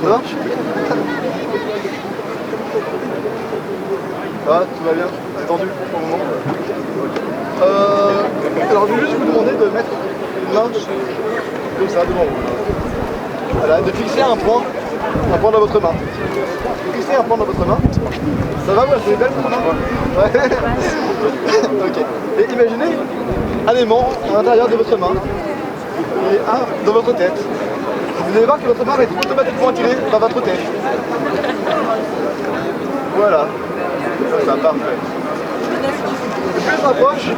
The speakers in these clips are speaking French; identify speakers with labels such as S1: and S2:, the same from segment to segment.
S1: Ça va? Ça va, tout va bien? C'est tendu pour le moment? Alors je vais juste vous demander de mettre une main comme ça devant vous. Voilà, de fixer un point dans votre main. Fixez un point dans votre main. Ça va, ouais, c'est belle pour main? Ouais. Ok. Et imaginez un aimant à l'intérieur de votre main et un dans votre tête. Vous allez voir que votre main va être automatiquement attirée par votre tête. Voilà. Ça, parfait. Plus on s'approche,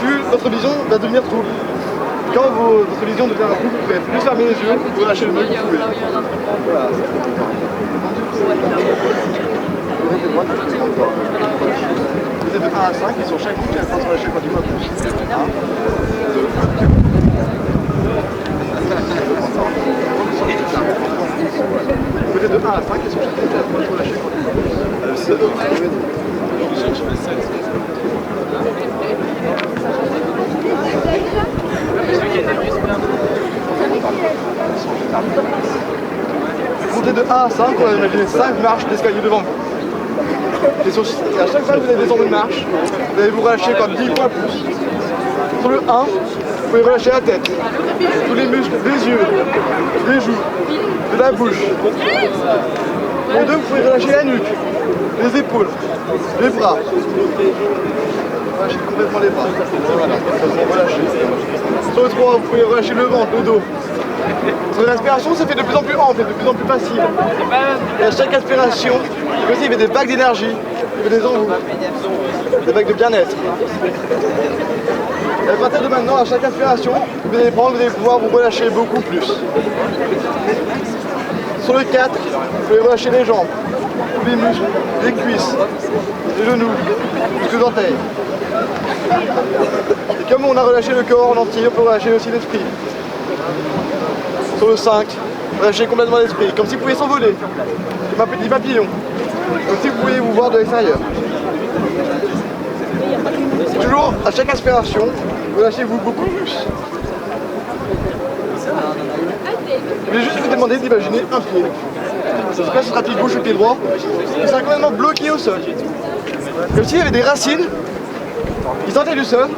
S1: plus votre vision va devenir trouble. Quand votre vision devient trouble, vous pouvez plus fermer les yeux, vous relâchez le nez, vous pouvez. Voilà. Vous êtes de 1 à 5 et sur chaque coup, il y a un point de relâcher quand il va plus. 1, 2, vous êtes de 1 à 5 et sur chaque coup, il y a un point de relâcher quand il va plus. Comptez de 1 à 5, on va imaginer 5 marches d'escalier devant vous. Et à chaque fois que vous allez descendre une marche, vous allez vous relâcher comme 10 fois plus. Sur le 1, vous pouvez relâcher la tête, tous les muscles des yeux, des joues, de la bouche. Sur le 2, vous pouvez relâcher la nuque, les épaules, les bras. Relâchez complètement les bras. Voilà, relâchez. Sur le 3, vous pouvez relâcher le ventre, le dos. Sur l'inspiration, ça fait de plus en plus ample et de plus en plus facile. Et à chaque aspiration, il y a des vagues d'énergie, il y a des embouts, des vagues de bien-être. Et à partir de maintenant, à chaque inspiration, vous allez pouvoir vous relâcher beaucoup plus. Sur le 4, vous pouvez relâcher les jambes, tous les muscles, les cuisses, les genoux, jusqu'aux orteils. Et comme on a relâché le corps en entier, on peut relâcher aussi l'esprit. Sur le 5, relâchez complètement l'esprit, comme si vous pouviez s'envoler, comme un petit papillon, comme si vous pouviez vous voir de l'extérieur. Toujours, à chaque inspiration, relâchez-vous beaucoup plus. Je vais juste vous demander d'imaginer un pied. Ça se passe sur un pied gauche ou pied droit, il sera complètement bloqué au sol. Comme s'il y avait des racines qui sortaient du sol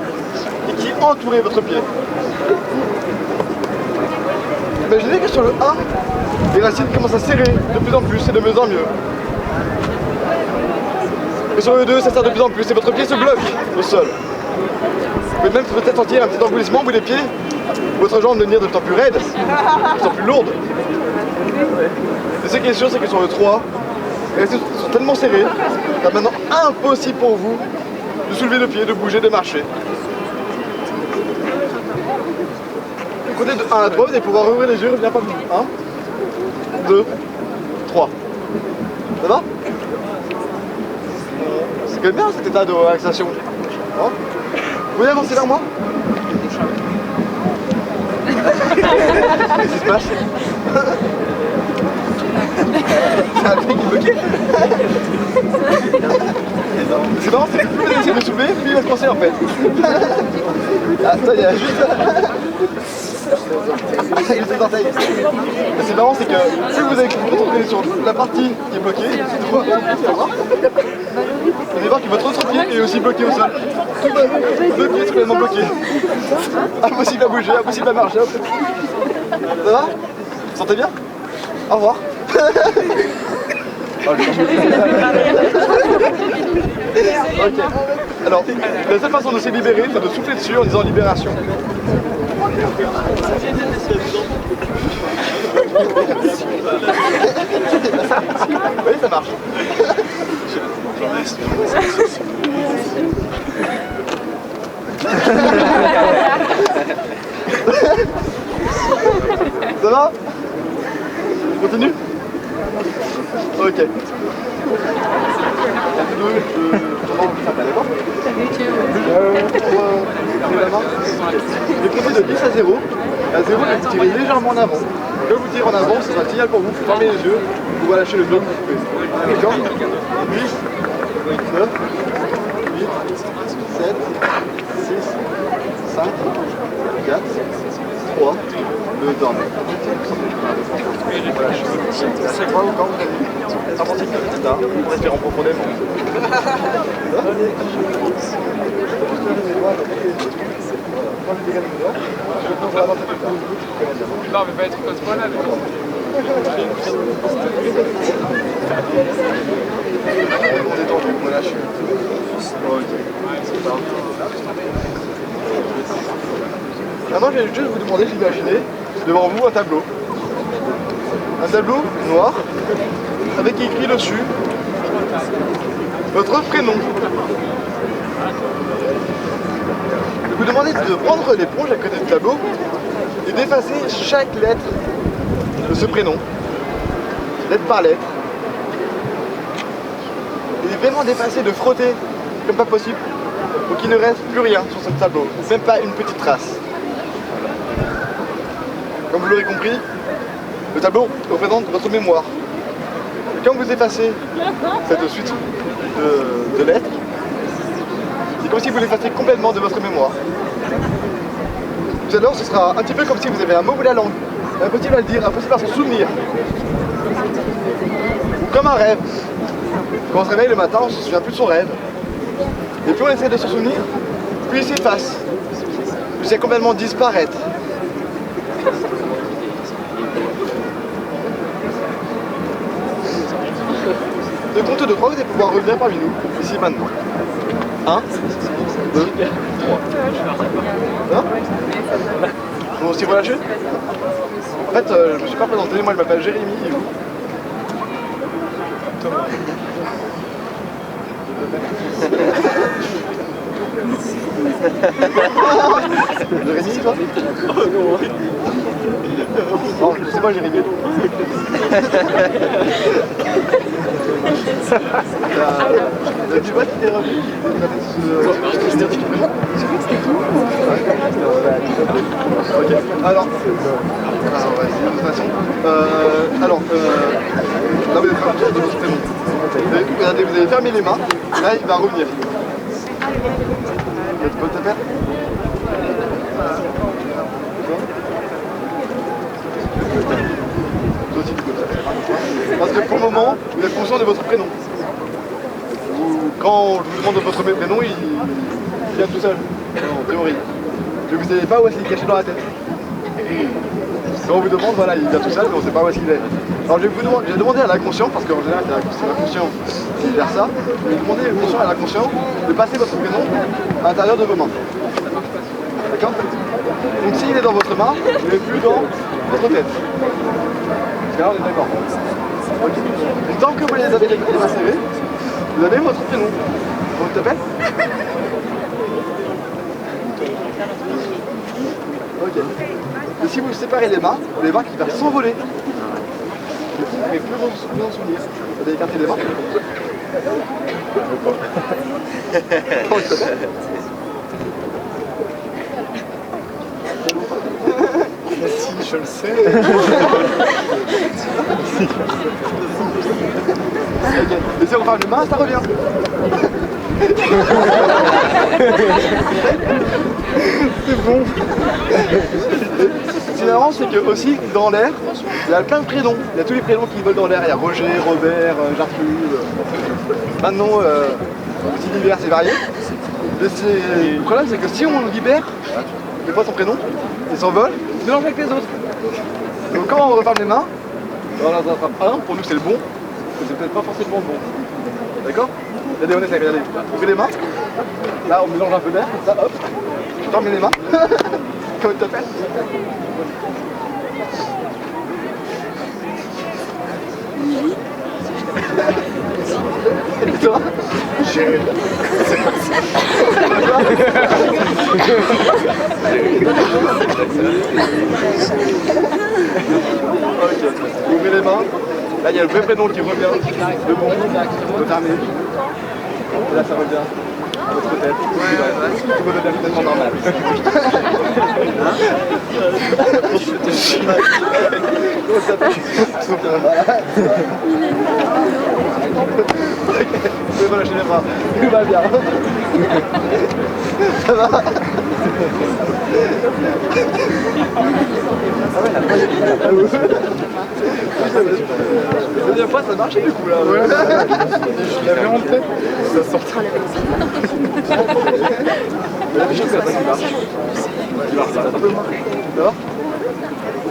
S1: et qui entouraient votre pied. Imaginez que sur le 1, les racines commencent à serrer de plus en plus et de mieux en mieux. Et sur le 2, ça serre de plus en plus et votre pied se bloque au sol. Vous pouvez même peut-être sentir un petit engourdissement au bout des pieds, votre jambe devenir de plus en plus raide, de plus en plus lourde. Et ce qui est sûr, c'est que sur le 3, les racines sont tellement serrées, qu'il est maintenant impossible pour vous de soulever le pied, de bouger, de marcher. Comptez de 1 à 3, vous allez pouvoir ouvrir les yeux et revenir pas plus. 1, 2, 3. Ça va? C'est quand même bien cet état de relaxation. Hein? Vous pouvez avancer vers moi? Qu'est-ce qui se passe? C'est un truc bloqué. C'est marrant, c'est que plus vous allez essayer de soulever, plus il va se coincer en fait. Ah, ça y est, juste. C'est marrant, c'est que si vous allez vous retrouver sur la partie qui est bloquée, vous allez voir que votre autre pied est aussi bloqué au sol. Deux pieds sont complètement bloqués. Impossible à bouger, impossible à marcher. Ça va? Vous sentez bien? Au revoir. Ok. Alors, la seule façon de se libérer, c'est de souffler dessus en disant libération. Oui, ça marche. Ça va? Je continue? Ok. Je vais compter de 10 à 0. À 0, vous tirez légèrement en avant. Quand vous tirez en avant, c'est un signal pour vous. Vous fermez les yeux, vous relâchez le dos. D'accord? 8, 9, 8, 7, 6, 5, 4, 3, droit de dormir. Voilà, à chaque fois, quand vous avez avancé une petite état, vous respirez profondément.
S2: Non, mais pas être comme ça là.
S1: On est détendu, on lâche. Maintenant, je vais juste vous demander d'imaginer devant vous un tableau. Un tableau noir avec écrit dessus votre prénom. Je vous demandez de prendre l'éponge à côté du tableau et d'effacer chaque lettre de ce prénom, lettre par lettre. Et vraiment d'effacer, de frotter comme pas possible pour qu'il ne reste plus rien sur ce tableau, même pas une petite trace. Comme vous l'aurez compris, le tableau représente votre mémoire. Et quand vous effacez cette suite de lettres, c'est comme si vous l'effaciez complètement de votre mémoire. Tout à l'heure, ce sera un petit peu comme si vous avez un mot ou la langue, impossible à le dire, impossible à s'en souvenir. Comme un rêve. Quand on se réveille le matin, on ne se souvient plus de son rêve. Et plus on essaie de s'en souvenir, plus il s'efface. Plus il va complètement disparaître. De compte de 3, vous allez pouvoir revenir parmi nous, ici maintenant. 1, 2, 3. Hein? Bon, si vous lâchez. En fait, je ne me suis pas présenté, moi je m'appelle Jérémy et vous? Thomas. Jérémy, toi? Non, c'est pas Jérémy. La du bas qui est revenu. Ok, alors, ouais, c'est une façon. Alors, là vous allez faire un tour de votre prénom. Vous allez fermer les mains, là il va revenir. Votre pote t'appelle? Toi aussi tu peux t'appeler. Parce que pour le moment, vous êtes conscient de votre prénom. Quand je vous demande votre prénom, il vient tout seul, en théorie. Mais vous ne savez pas où est-ce qu'il est caché dans la tête. Quand on vous demande, voilà, il vient tout seul, mais on ne sait pas où est-ce qu'il est. Alors je vais demander à l'inconscient, parce qu'en général c'est l'inconscient qui gère ça, je vais demander à l'inconscient et à l'inconscient de passer votre prénom à l'intérieur de vos mains. D'accord? Donc s'il est dans votre main, il n'est plus dans votre tête. Parce que là on est d'accord. Okay. Donc tant que vous les avez insérés, vous avez votre prénom. Comment tu t'appelles? Ok. Et si vous séparez les mains, vous allez voir qu'il va s'envoler. Mais plus vous en souvenir. Vous allez écarter les mains. Comment tu t'appelles? Si, je le sais. Okay. Et si on parle de main, ça revient. C'est bon. Ce qui est marrant, c'est que aussi dans l'air, il y a plein de prénoms. Il y a tous les prénoms qui volent dans l'air. Il y a Roger, Robert, Gertrude. Maintenant, aussi divers et variés. Le problème, c'est que si on libère des fois son prénom, il s'envole, il se mélange avec les autres. Donc quand on referme les mains, on en attrape un, pour nous c'est le bon, mais c'est peut-être pas forcément le bon. D'accord? Regardez, on essaie, regardez. Ouvrez les mains. Là, on mélange un peu d'air, comme ça, hop. Je ferme les mains. Comment tu t'appelles? Et toi? J'ai... Ok, ouvrez les mains. Là, il y a le vrai prénom qui revient. Le bon, le fermé. Et là, ça revient à votre tête. Tout va devenir complètement normal. Comment ça s'appelle? Vous pouvez pas lâcher les bras. Tout va bien. Ça va? La deuxième fois ça marchait du coup là.
S3: Ouais. Je l'avais en tête, ça sortait.
S1: Mais la bichette c'est la qui marche. Ça va?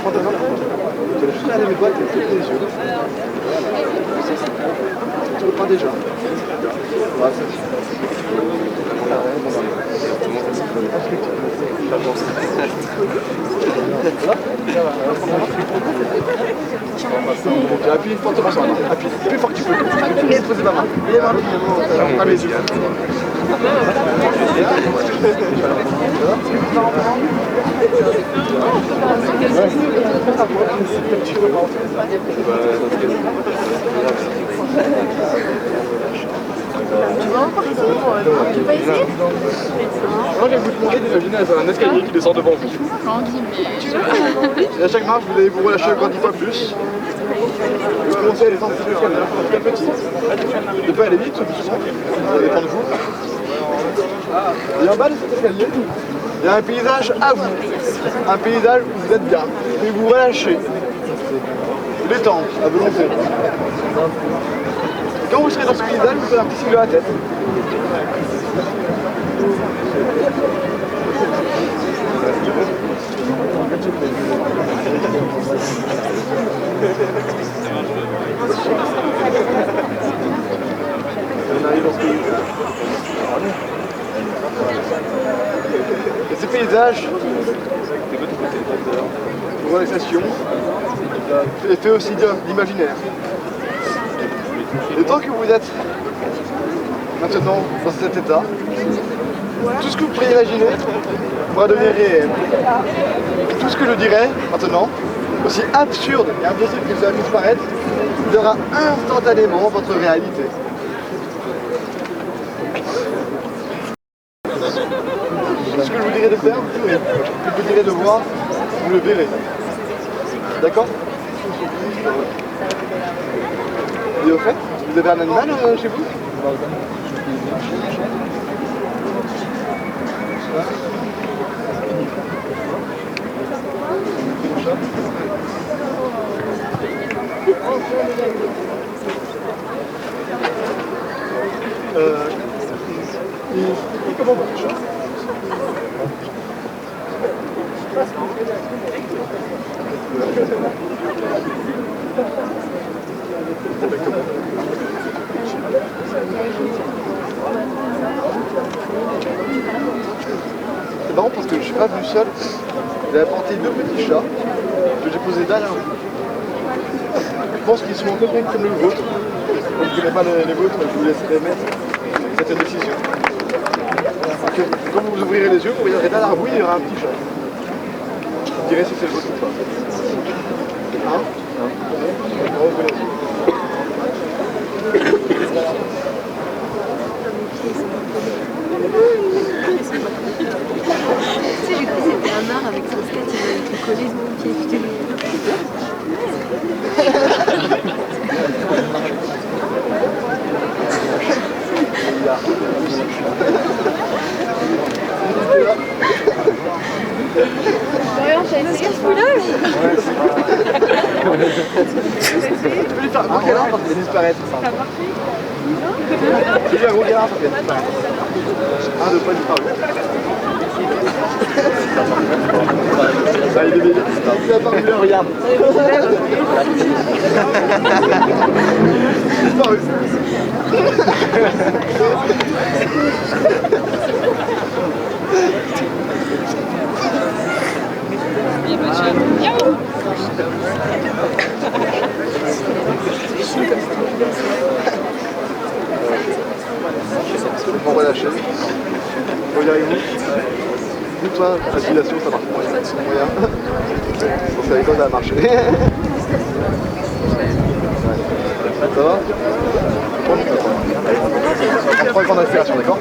S1: Prends ta main là. Tu vas juste regarder mes boîtes et fermer les yeux. Tu le prends déjà. Ouais, c'est appuie fortement sur la main. Appuie plus fort que tu peux. Et posez ma main. Et les mains, finalement, les yeux.
S2: Tu vas essayer?
S1: Moi, je vais vous demander d'imaginer un escalier qui descend devant vous. Et à chaque marche, vous allez vous relâcher encore 10 fois plus. Vous commencez à descendre petit à petit. Ne pas aller vite, doucement. Ça dépend de vous. Et en bas de cet escalier, il y a un paysage à vous. Un paysage où vous êtes bien. Et vous relâchez. Vous détendre à volonté. Et quand vous serez dans ce paysage, vous faites un petit signe de la tête. On arrive dans ce pays. Et ces paysages, de relaxation, fait aussi d'imaginaire. Et tant que vous êtes maintenant dans cet état, tout ce que vous pourriez imaginer pourra devenir réel. Tout ce que je dirais maintenant, aussi absurde et impossible que ça puisse paraître, deviendra instantanément votre réalité. Ce que je vous dirai de faire, oui. Ce que je vous dirai de voir, vous le verrez. D'accord? Et au fait, vous avez un animal chez vous? Et comment votre chat? C'est marrant parce que je ne suis pas venu seul. J'ai apporté deux petits chats que j'ai posés derrière vous. Je pense qu'ils sont à peu près comme le vôtre. Je ne connais pas les vôtres, je vous laisserai mettre cette décision. Donc, quand vous ouvrirez les yeux, vous verrez derrière vous, il y aura un petit chat. Vous direz si c'est le vôtre ou pas. Hein? On ouvre les yeux.
S4: Tu sais, j'ai cru que c'était un art avec son skate, il a collé mon pied. Je te
S1: Tu peux lui faire un gros câlin parce qu'il va disparaître. Ça a marché? Tu lui fais un gros câlin parce qu'il va disparaître. Un de pas disparu. Ah, il est bien. Il a parlé, regarde. Disparu. On va lâcher. Regardez-vous. Dis-toi, l'association ça marche moyen. Bon, ça l'école ça a marché. Ça va? On prend une grande inspiration, d'accord?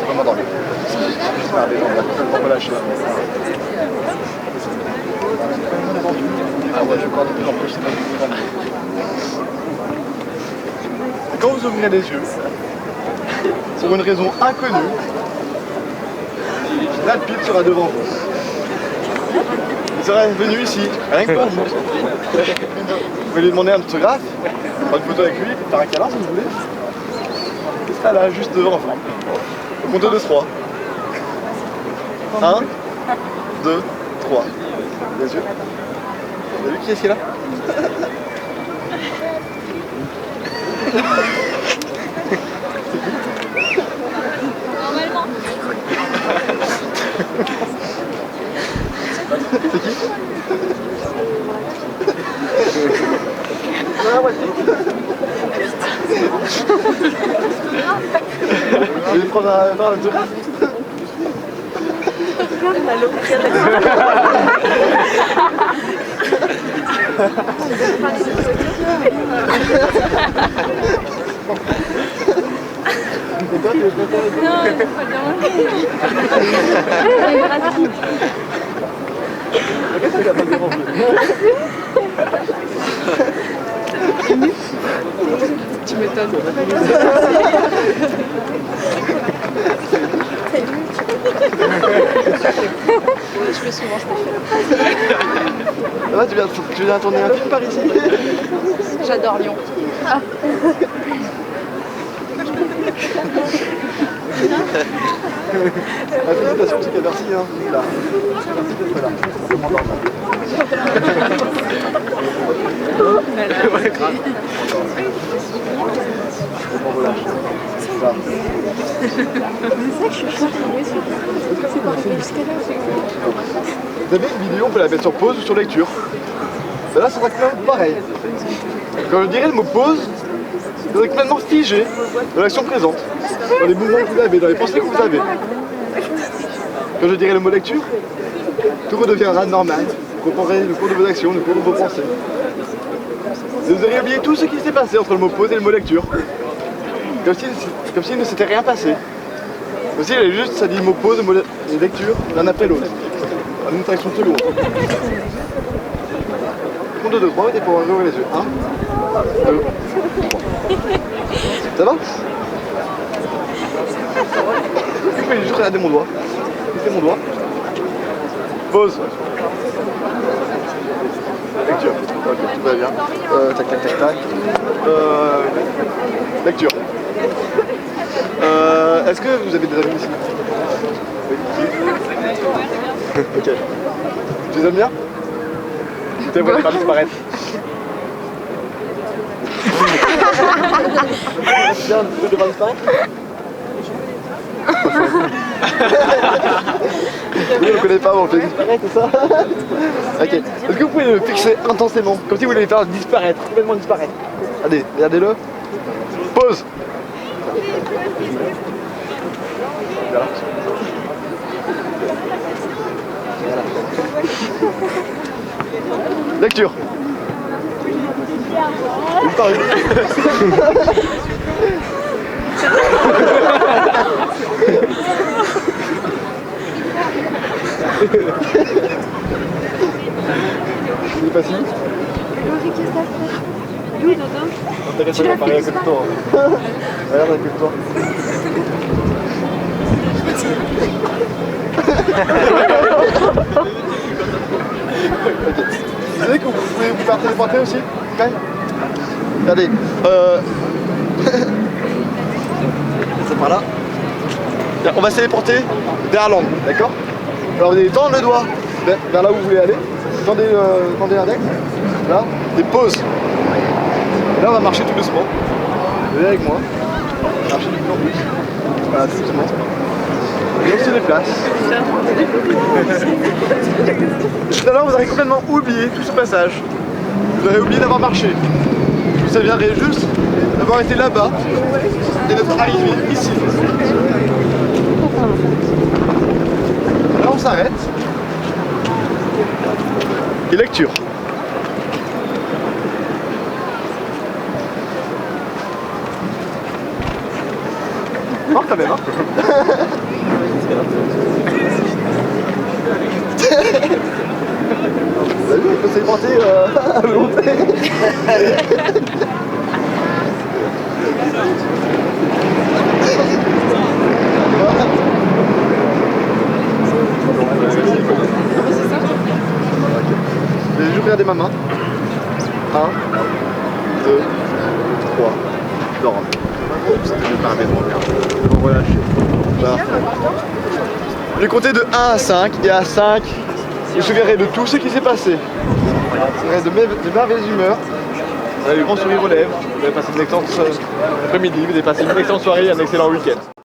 S1: On va m'endormir. On va lâcher. Ah ouais, je crois de plus en plus. Quand vous ouvrirez les yeux, pour une raison inconnue, Brad Pitt sera devant vous. Il serait venu ici, rien que pour vous. Vous pouvez lui demander un autographe, prendre une photo avec lui, faire un câlin si vous voulez. Il sera là, juste devant vous. Au compte de 3. 1, 2, 3. Bien sûr. Vous avez vu qui est-ce qui est là?
S2: Normalement.
S1: C'est qui? Je vais prendre un autographe. Et toi, tu veux pas faire?
S2: Non, il faut pas le demander.
S1: Qu'est-ce que tu as pas devant vous?
S4: Tu m'étonnes. Je fais souvent cet effet.
S1: Ah, tu viens tourner un film par ici?
S4: J'adore Lyon.
S1: Félicitations, en tout cas, merci. Hein. Là. Merci d'être là. Ouais, grave. Bon, voilà. Ça.
S2: C'est ça que je suis choquée. C'est pas arrivé jusqu'à là.
S1: Vous avez une vidéo, on peut la mettre sur pause ou sur lecture. Et là, ça sera quand même pareil. Quand je dirai le mot pause, vous êtes complètement figé dans l'action présente, dans les mouvements que vous avez, dans les pensées que vous avez. Quand je dirai le mot lecture, tout redeviendra normal. Vous comprendrez le cours de vos actions, le cours de vos pensées. Et vous aurez oublié tout ce qui s'est passé entre le mot pause et le mot lecture. Comme s'il ne s'était rien passé. Comme s'il avait juste, ça dit mot pause et lecture l'un après l'autre. En une fraction de seconde. Compte de 2, 3, et pour ouvrir les yeux. 1, 2, 3. Ça va? Je peux juste regarder mon doigt. C'est mon doigt. Pause. Lecture. Ok, tout va bien. Tac, tac, tac, tac. Lecture. Est-ce que vous avez des amis ici? Oui. Ok. Tu les aimes bien? Tu vas les faire disparaître. C'est bien de les faire disparaître? Oui, on ne connaît pas, on le fait disparaître, c'est ça? Ok. Est-ce que vous pouvez le fixer intensément? Comme si vous voulez le faire disparaître, complètement disparaître. Allez, regardez-le. Pause. Voilà. Lecture. Il parle. C'est facile.
S2: D'où, Dodo?
S1: T'inquiète pas, pareil à côté de toi. Regarde à côté de toi. Ok. Vous savez que vous pouvez vous faire téléporter aussi? Okay. Regardez. C'est par là. On va se téléporter vers Londres, d'accord? Alors vous allez tendre le doigt vers là où vous voulez aller. Tendez l'index. Là, des pauses. Et là on va marcher tout doucement. Vous venez avec moi. Marcher de plus en plus. Voilà, tout doucement. Et on se déplace. Tout à l'heure vous aurez complètement oublié tout ce passage. Vous aurez oublié d'avoir marché. Vous saviez juste d'avoir été là-bas et d'être arrivé ici. Là on s'arrête. Et lecture. Oh quand même hein. Vous avez vu, on peut s'éporter à volonté. sourire des mamans. 1, 2, 3. Dors. Ça me permet de revenir. Bon, relâcher. Je vais compter de 1 à 5 et à 5, je me souviendrai de tout ce qui s'est passé. Je serai de merveilleuses humeurs. Vous avez le grand sourire aux lèvres. Vous avez passé une excellente après-midi, vous avez passé une excellente soirée et un excellent week-end.